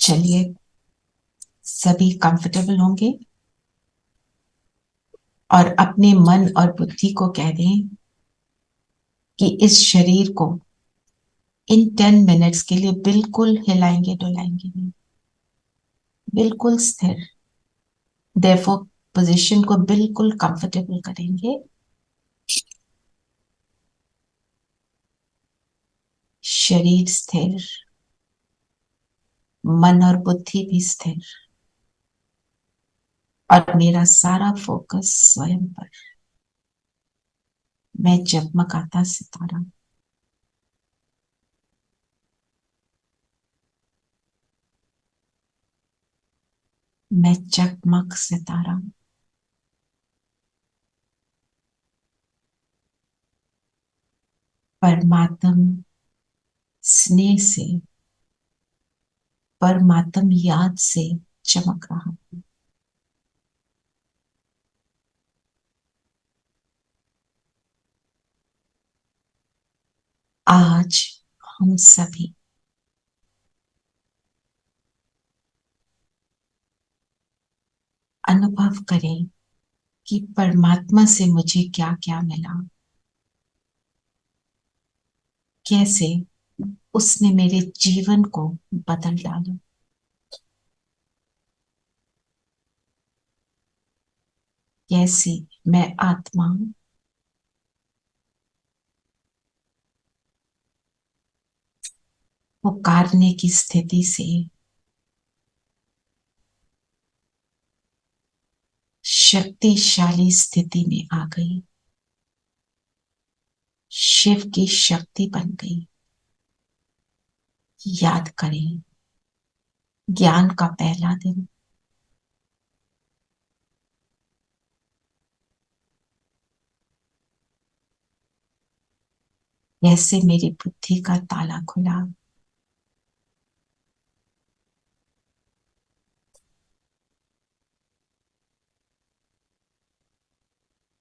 चलिए, सभी कंफर्टेबल होंगे और अपने मन और बुद्धि को कह दें कि इस शरीर को इन 10 मिनट्स के लिए बिल्कुल हिलाएंगे डुलाएंगे नहीं, बिल्कुल स्थिर। देयरफॉर पोजीशन को बिल्कुल कंफर्टेबल करेंगे। शरीर स्थिर, मन और बुद्धि भी स्थिर, और मेरा सारा फोकस स्वयं पर। मैं जगमगाता सितारा, मैं जगमग सितारा। परमात्म स्नेह से, परमात्म याद से चमक रहा हूं। आज हम सभी अनुभव करें कि परमात्मा से मुझे क्या क्या मिला, कैसे उसने मेरे जीवन को बदल डाला, कैसे मैं आत्मा पुकारने की स्थिति से शक्तिशाली स्थिति में आ गई, शिव की शक्ति बन गई। याद करें, ज्ञान का पहला दिन, कैसे मेरी बुद्धि का ताला खुला,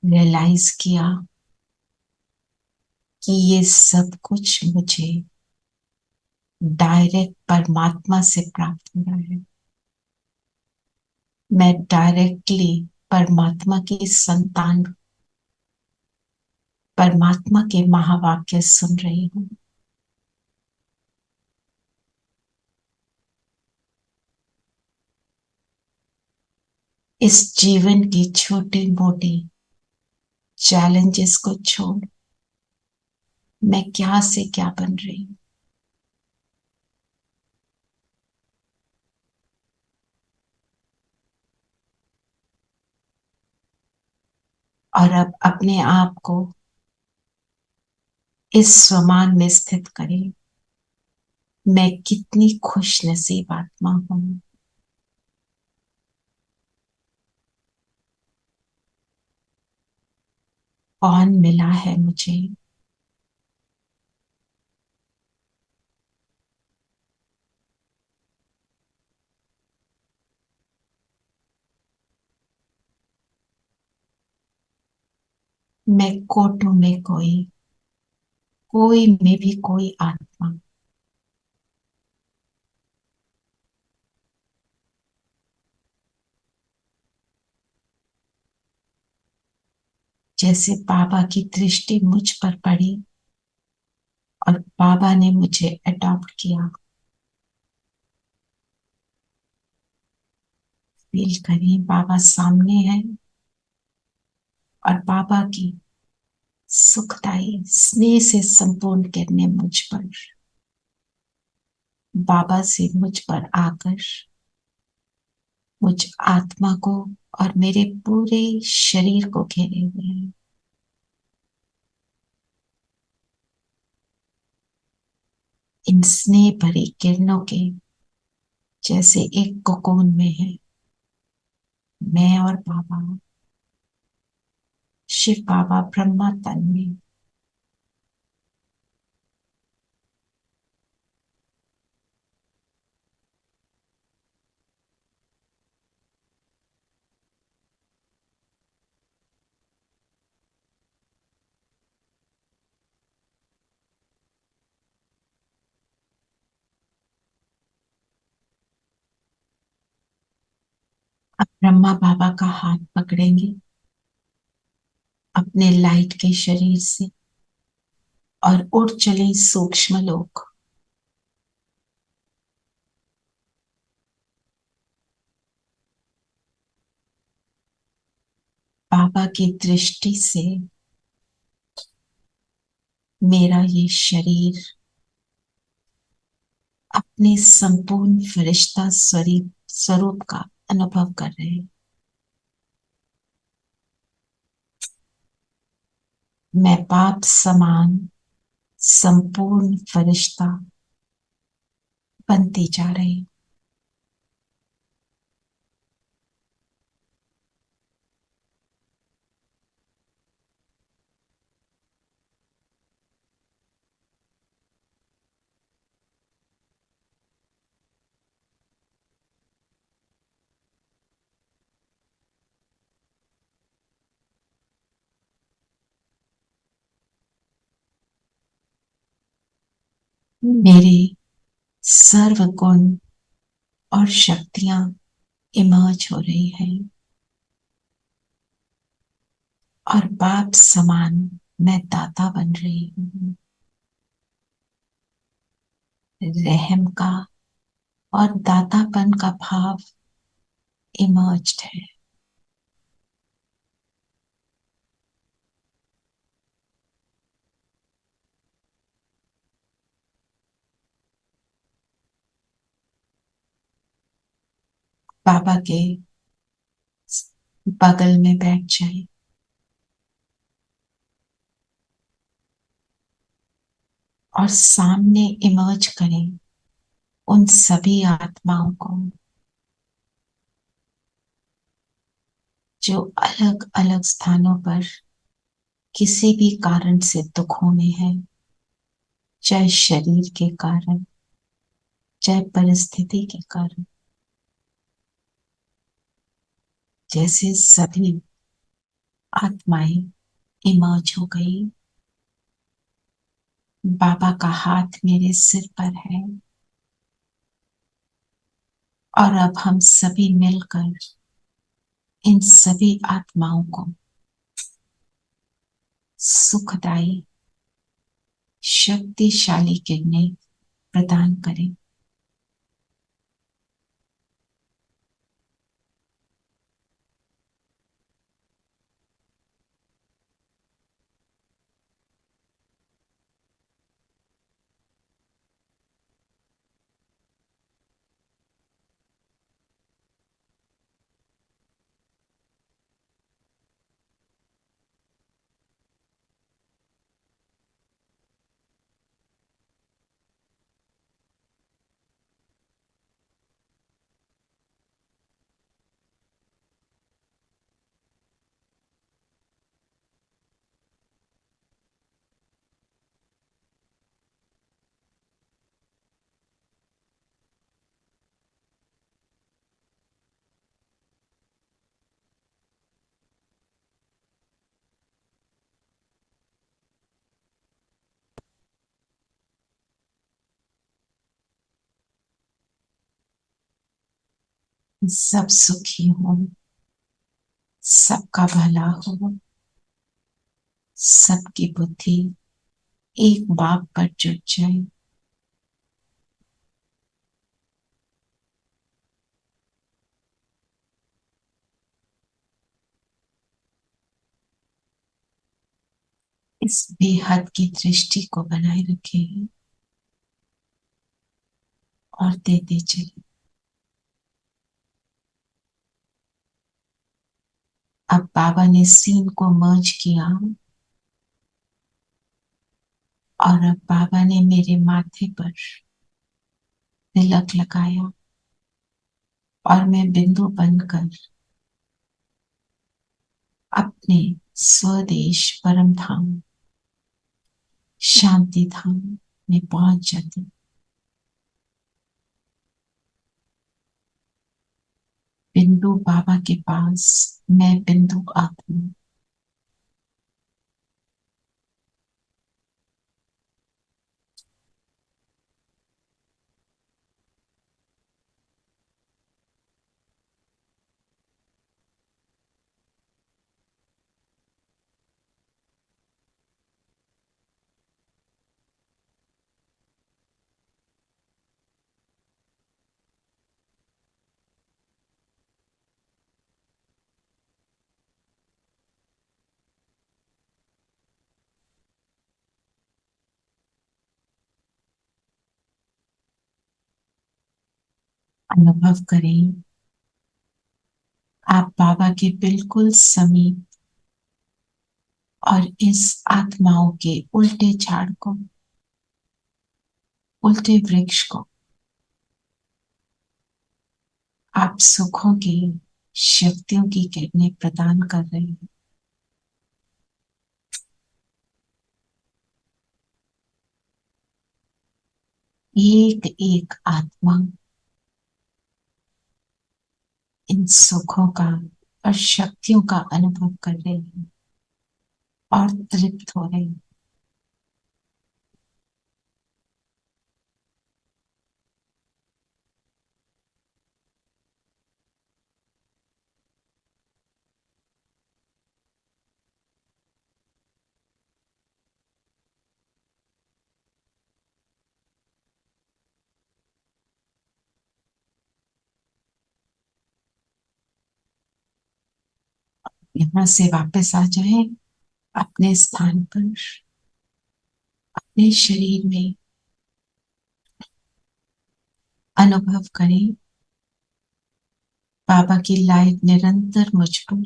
रियलाइज किया कि ये सब कुछ मुझे डायरेक्ट परमात्मा से प्राप्त हो रहा है। मैं डायरेक्टली परमात्मा की संतान, परमात्मा के महावाक्य सुन रही हूं। इस जीवन की छोटी मोटी चैलेंजेस को छोड़ मैं क्या से क्या बन रही हूं। और अब अपने आप को इस स्वमान में स्थित करें, मैं कितनी खुश नसीब आत्मा हूं। कौन मिला है मुझे, मैं कोटों में कोई, कोई में भी कोई आत्मा। जैसे बाबा की दृष्टि मुझ पर पड़ी और बाबा ने मुझे अडॉप्ट किया। फील करिए, बाबा सामने है और बाबा की सुखदाई स्नेह से संपूर्ण किरणें मुझ पर, बाबा से मुझ पर आकर मुझ आत्मा को और मेरे पूरे शरीर को घेरे हुए हैं। इन स्नेह भरी किरणों के जैसे एक कोकोन में है मैं और बाबा, शिव बाबा ब्रह्मा तन में। अब ब्रह्मा बाबा का हाथ पकड़ेंगे अपने लाइट के शरीर से और उड़ चले सूक्ष्म लोक। बाबा की दृष्टि से मेरा ये शरीर अपने संपूर्ण फरिश्ता स्वरूप का अनुभव कर रहे हैं। मैं बाप समान संपूर्ण फरिश्ता बनती जा रही। मेरे सर्व गुण और शक्तियां इमर्ज हो रही हैं और बाप समान मैं दाता बन रही हूँ। रहम का और दातापन का भाव इमर्ज्ड है। बाबा के बगल में बैठ जाए और सामने इमर्ज करें उन सभी आत्माओं को जो अलग अलग स्थानों पर किसी भी कारण से दुखों में है, चाहे शरीर के कारण, चाहे परिस्थिति के कारण। जैसे सभी आत्माएं इमर्ज हो गई, बाबा का हाथ मेरे सिर पर है और अब हम सभी मिलकर इन सभी आत्माओं को सुखदायी शक्तिशाली किरणें प्रदान करें। सब सुखी हो, सबका भला हो, सबकी बुद्धि एक बाप पर जुट जाए। इस बेहद की दृष्टि को बनाए रखें और देते चले। अब बाबा ने सीन को मर्ज किया और अब बाबा ने मेरे माथे पर तिलक लगाया और मैं बिंदु बनकर अपने स्वदेश परम धाम शांति धाम में पहुंच जाती। बिंदु बाबा के पास, मैं बिंदु आत्मा। अनुभव करें आप बाबा के बिल्कुल समीप और इस आत्माओं के उल्टे झाड़ को, उल्टे वृक्ष को आप सुखों की, शक्तियों की किरणें प्रदान कर रहे हैं। एक एक आत्मा इन सुखों का और शक्तियों का अनुभव कर रहे हैं और तृप्त हो रहे हैं। यहाँ से वापस आ जाए अपने स्थान पर, अपने शरीर में अनुभव करें बाबा की लाइट निरंतर मुझ पर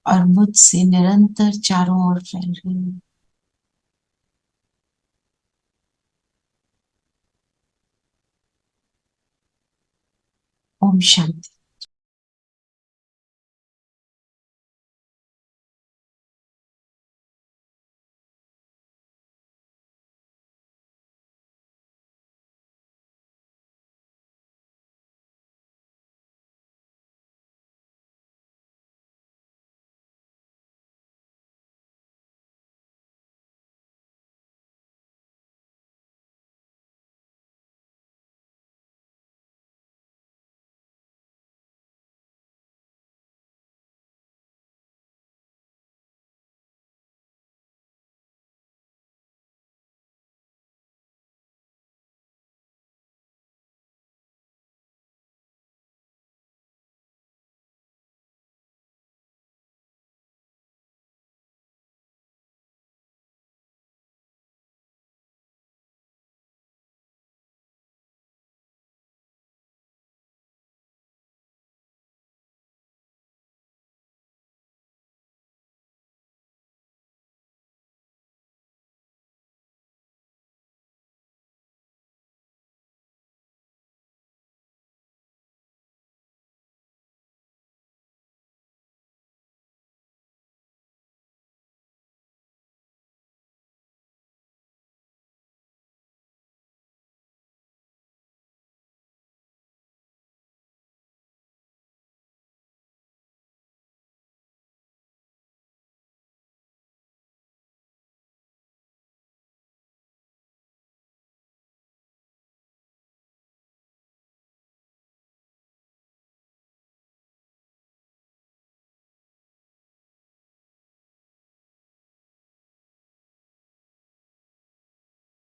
और मुझसे निरंतर चारों ओर फैल रही है। ओम शांति।